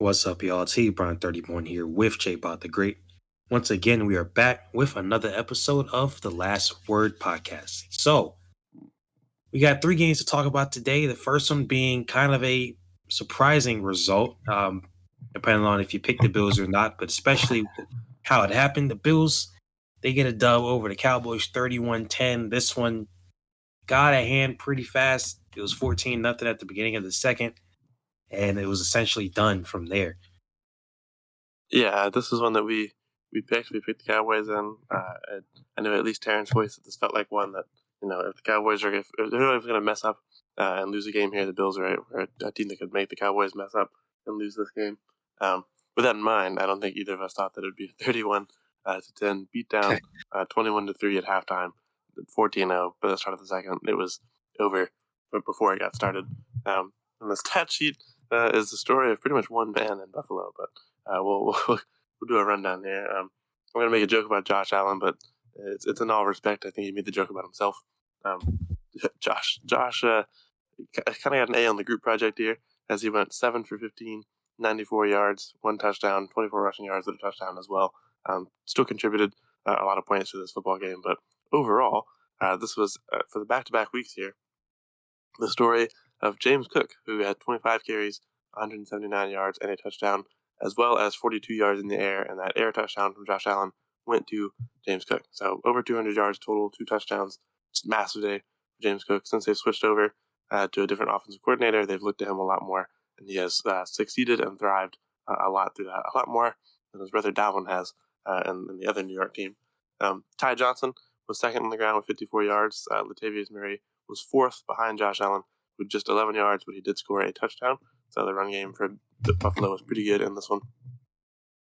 What's up, y'all? TBrown31 here with JaboctheGreat. Once again, we are back with another episode of the Last Word podcast. So, we got three games to talk about today. The first one being kind of a surprising result, depending on if you pick the Bills or not, but especially how it happened. The Bills, they get a dub over the Cowboys 31-10. This one got a hand pretty fast. It was 14-0 at the beginning of the second, and it was essentially done from there. Yeah, this is one that we picked. We picked the Cowboys, and I know at least Terrence's voice that this felt like one that, if the Cowboys if they're going to mess up and lose a game here, the Bills are a team that could make the Cowboys mess up and lose this game. With that in mind, I don't think either of us thought that it would be a 31-10 beatdown, 21-3 at halftime, 14-0 by the start of the second. It was over before it got started. And the stat sheet is the story of pretty much one man in Buffalo, but we'll do a rundown here. I'm going to make a joke about Josh Allen, but it's in all respect. I think he made the joke about himself. Josh kind of got an A on the group project here as he went 7 for 15, 94 yards, 1 touchdown, 24 rushing yards with a touchdown as well. Still contributed a lot of points to this football game, but overall, this was for the back-to-back weeks here, the story of James Cook, who had 25 carries, 179 yards, and a touchdown, as well as 42 yards in the air, and that air touchdown from Josh Allen went to James Cook. So over 200 yards total, 2 touchdowns. Just a massive day for James Cook. Since they've switched over to a different offensive coordinator, they've looked at him a lot more, and he has succeeded and thrived a lot through that, a lot more than his brother Dalvin has and the other New York team. Ty Johnson was second on the ground with 54 yards. Latavius Murray was fourth behind Josh Allen with just 11 yards, but he did score a touchdown. So the run game for Buffalo was pretty good in this one.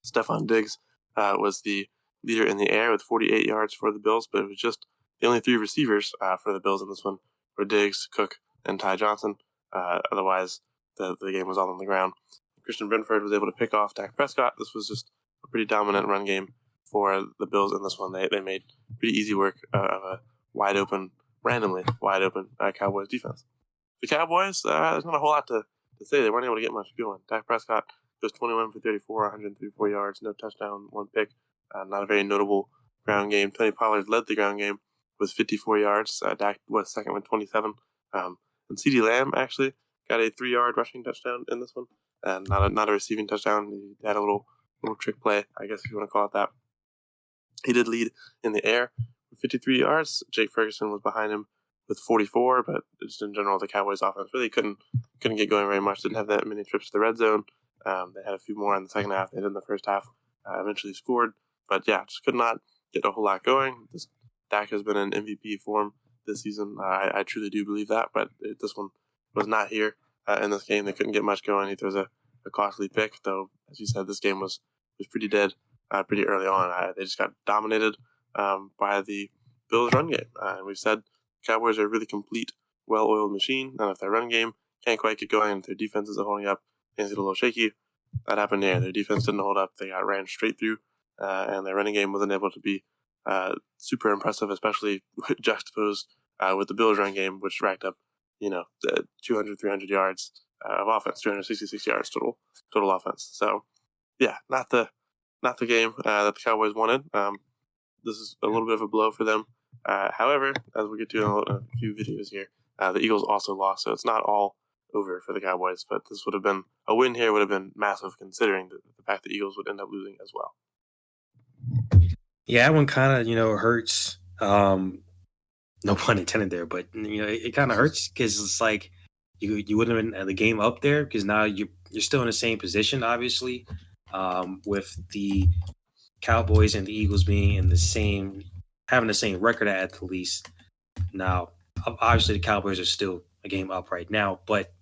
Stephon Diggs was the leader in the air with 48 yards for the Bills, but it was just the only 3 receivers for the Bills in this one were Diggs, Cook, and Ty Johnson. Otherwise, the game was all on the ground. Christian Brentford was able to pick off Dak Prescott. This was just a pretty dominant run game for the Bills in this one. They made pretty easy work of a randomly wide open Cowboys defense. The Cowboys, there's not a whole lot to say. They weren't able to get much going. Dak Prescott goes 21 for 34, 134 yards, no touchdown, 1 pick. Not a very notable ground game. Tony Pollard led the ground game with 54 yards. Dak was second with 27. And CeeDee Lamb actually got a 3-yard rushing touchdown in this one. And not a receiving touchdown. He had a little trick play, I guess if you want to call it that. He did lead in the air with 53 yards. Jake Ferguson was behind him with 44, but just in general, the Cowboys offense really couldn't get going very much. Didn't have that many trips to the red zone. They had a few more in the second half. They did in the first half. Eventually scored, but yeah, just could not get a whole lot going. Dak has been in MVP form this season. I truly do believe that, but this one was not here in this game. They couldn't get much going. He throws a costly pick, though. As you said, this game was pretty dead pretty early on. They just got dominated by the Bills' run game. And we've said Cowboys are a really complete, well-oiled machine, and if their run game can't quite get going, if their defense isn't holding up, things get a little shaky. That happened there. Their defense didn't hold up. They got ran straight through, and their running game wasn't able to be super impressive, especially juxtaposed with the Bills' run game, which racked up, 200, 300 yards of offense, 266 yards total offense. So, yeah, not the game that the Cowboys wanted. This is a little bit of a blow for them. However, as we get to in a few videos here, the Eagles also lost, so it's not all over for the Cowboys. But this would have been a win here, would have been massive considering the fact that the Eagles would end up losing as well. Yeah, that one kind of, hurts. No pun intended there, but it kind of hurts because it's like you wouldn't have been at the game up there because now you're still in the same position, obviously, with the Cowboys and the Eagles being having the same record at the least. Now, obviously, the Cowboys are still a game up right now, but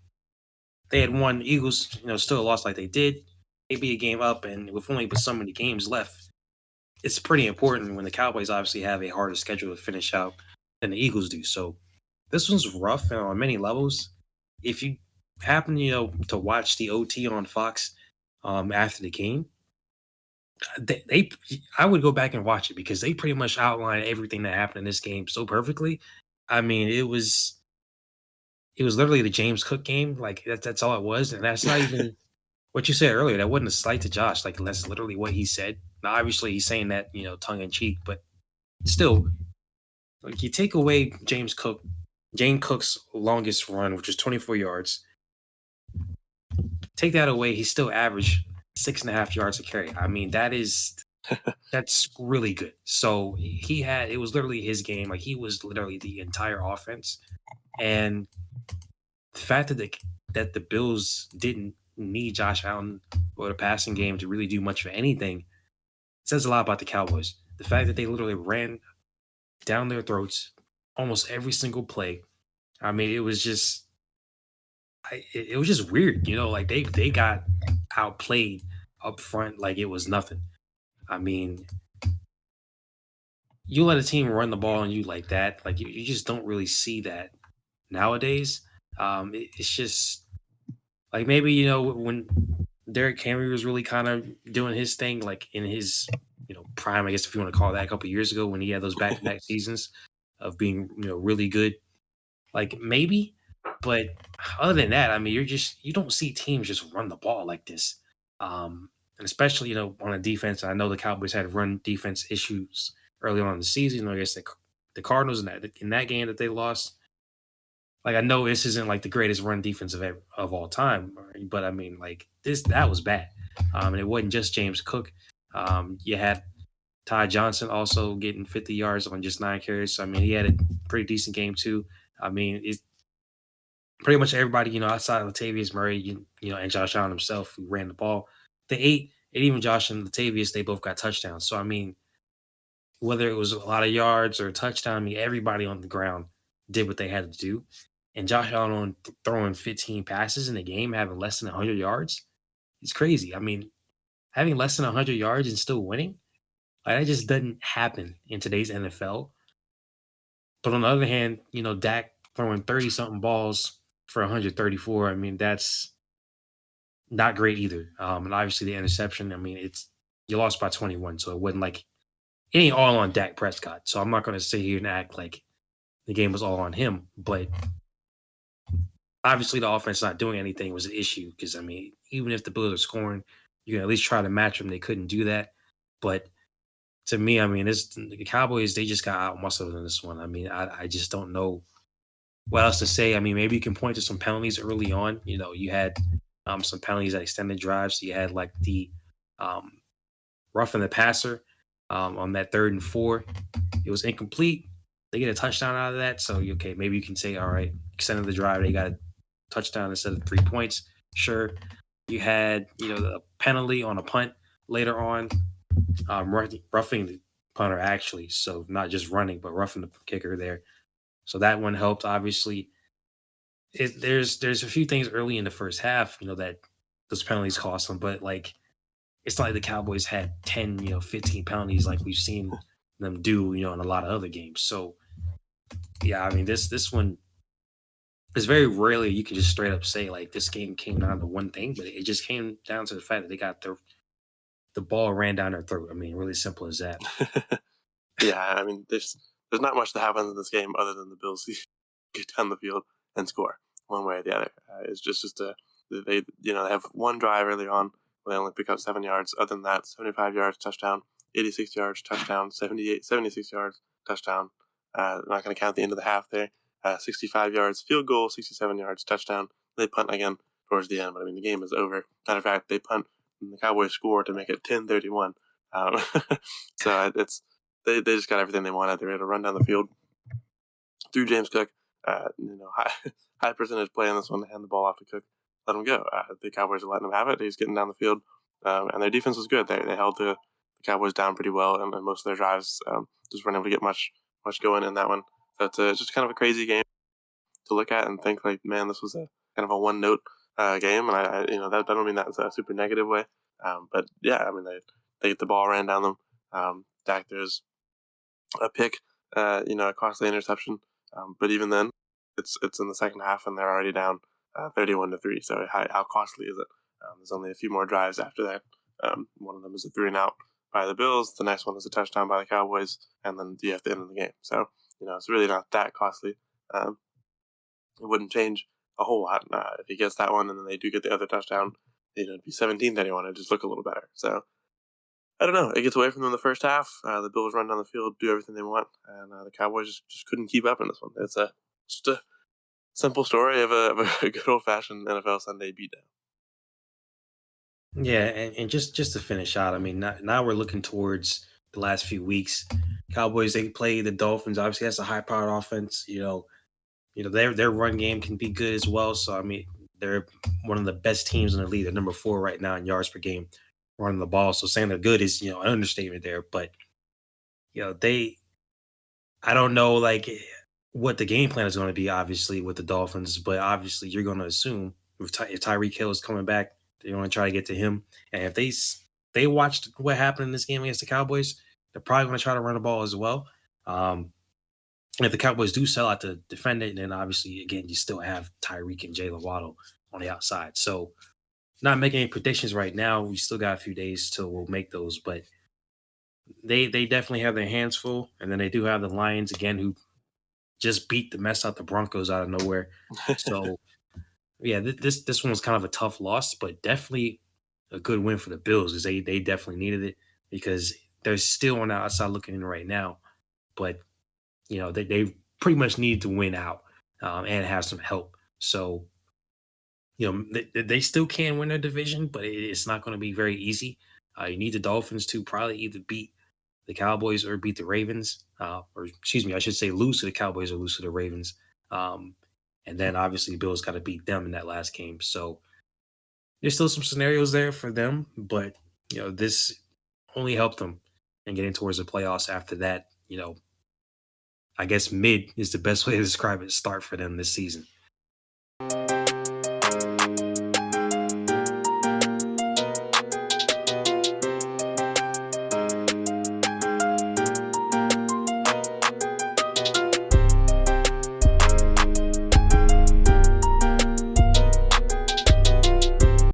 they had won. The Eagles, still lost like they did. They'd be a game up, and with only but so many games left, it's pretty important when the Cowboys obviously have a harder schedule to finish out than the Eagles do. So this one's rough on many levels. If you happen, to watch the OT on Fox after the game, I would go back and watch it because they pretty much outlined everything that happened in this game so perfectly. I mean, it was literally the James Cook game. Like that's all it was, and that's not even what you said earlier, that wasn't a slight to Josh. Like that's literally what he said. Now, obviously, he's saying that tongue in cheek, but still, like you take away James Cook's longest run, which was 24 yards. Take that away, he still averaged 6.5 yards a carry. I mean, that's really good. So it was literally his game. Like he was literally the entire offense, and the fact that the Bills didn't need Josh Allen or the passing game to really do much of anything says a lot about the Cowboys. The fact that they literally ran down their throats almost every single play. I mean, it was just weird, like they got outplayed up front like it was nothing. I mean, you let a team run the ball on you like that, like you just don't really see that nowadays. It's just like maybe when Derrick Henry was really kind of doing his thing, like in his prime, I guess if you want to call that, a couple years ago when he had those back-to-back seasons of being really good, like maybe. But other than that, I mean, you don't see teams just run the ball like this, and especially on a defense. I know the Cowboys had run defense issues early on in the season. I guess the Cardinals in that game that they lost. Like I know this isn't like the greatest run defense of all time, but I mean like that was bad, and it wasn't just James Cook. You had Ty Johnson also getting 50 yards on just 9 carries. So I mean he had a pretty decent game too. I mean it's pretty much everybody outside of Latavius Murray, and Josh Allen himself who ran the ball. The eight and even Josh and Latavius, they both got touchdowns. So I mean whether it was a lot of yards or a touchdown, I mean, everybody on the ground did what they had to do. And Josh Allen throwing 15 passes in a game, having less than 100 yards, it's crazy. I mean, having less than 100 yards and still winning, like, that just doesn't happen in today's NFL. But on the other hand, Dak throwing 30 something balls for 134, I mean, that's not great either. And obviously the interception, I mean, you lost by 21, so it wasn't like it ain't all on Dak Prescott. So I'm not going to sit here and act like the game was all on him. But obviously, the offense not doing anything was an issue because, I mean, even if the Bills are scoring, you can at least try to match them. They couldn't do that. But to me, I mean, the Cowboys, they just got out muscled in this one. I mean, I just don't know what else to say. I mean, maybe you can point to some penalties early on. You had some penalties that extended drives. So you had like the um, roughing the passer on that 3rd and 4. It was incomplete. They get a touchdown out of that. So, okay, maybe you can say, all right, extended the drive. They got a touchdown instead of 3 points. Sure. You had, the penalty on a punt later on, roughing the punter actually. So not just running, but roughing the kicker there. So that one helped. Obviously, there's a few things early in the first half, that those penalties cost them, but like it's not like the Cowboys had 10, 15 penalties like we've seen them do, in a lot of other games. So yeah, I mean this one is very rarely you can just straight up say like this game came down to one thing, but it just came down to the fact that they got the ball ran down their throat. I mean, really simple as that. Yeah, I mean, there's not much that happens in this game other than the Bills get down the field and score one way or the other. It's just they they have one drive early on where they only pick up 7 yards. Other than that, 75 yards touchdown, 86 yards touchdown, 76 yards touchdown. Not going to count the end of the half there. 65 yards field goal, 67 yards touchdown. They punt again towards the end, but I mean the game is over. Matter of fact, they punt and the Cowboys score to make it 10-31. So they just got everything they wanted. They were able to run down the field through James Cook. High percentage play on this one, hand the ball off to Cook, let him go. The Cowboys are letting him have it. He's getting down the field, and their defense was good. They held the Cowboys down pretty well, and most of their drives just weren't able to get much going in that one. So it's just kind of a crazy game to look at and think like, man, this was a kind of a one note game, and I that don't mean that's a super negative way, but yeah, I mean they get the ball ran down them. Dak, there's a pick, a costly interception. But even then, it's in the second half and they're already down 31-3. So how costly is it? There's only a few more drives after that. One of them is a 3-and-out by the Bills. The next one is a touchdown by the Cowboys, and then you have the end of the game. So it's really not that costly. It wouldn't change a whole lot if he gets that one, and then they do get the other touchdown. to be 17th anyone and just look a little better. So I don't know. It gets away from them in the first half. The Bills run down the field, do everything they want, and the Cowboys just couldn't keep up in this one. It's just a simple story of a good old fashioned NFL Sunday beatdown. Yeah, and just to finish out, I mean, now we're looking towards the last few weeks. Cowboys, they play the Dolphins. Obviously, that's a high powered offense. Their run game can be good as well. So I mean, they're one of the best teams in the league. They're number 4 right now in yards per game running the ball. So saying they're good is an understatement there. But they I don't know like what the game plan is going to be. Obviously with the Dolphins, but obviously you're going to assume if Tyreek Hill is coming back, they're going to try to get to him. And if they watched what happened in this game against the Cowboys, they're probably going to try to run the ball as well. And if the Cowboys do sell out to defend it, then obviously, again, you still have Tyreek and Jalen Waddle on the outside. So, not making any predictions right now. We still got a few days till we'll make those, but they definitely have their hands full. And then they do have the Lions again, who just beat the mess out the Broncos out of nowhere. So, yeah, this one was kind of a tough loss, but definitely a good win for the Bills because they definitely needed it because they're still on the outside looking in right now. But they pretty much need to win out and have some help. So, they still can win their division, but it's not going to be very easy. You need the Dolphins to probably either beat the Cowboys or beat the Ravens, or excuse me, I should say lose to the Cowboys or lose to the Ravens. Um, and then obviously Bills got to beat them in that last game. So there's still some scenarios there for them, but this only helped them in getting towards the playoffs. After that, I guess mid is the best way to describe it. Start for them this season.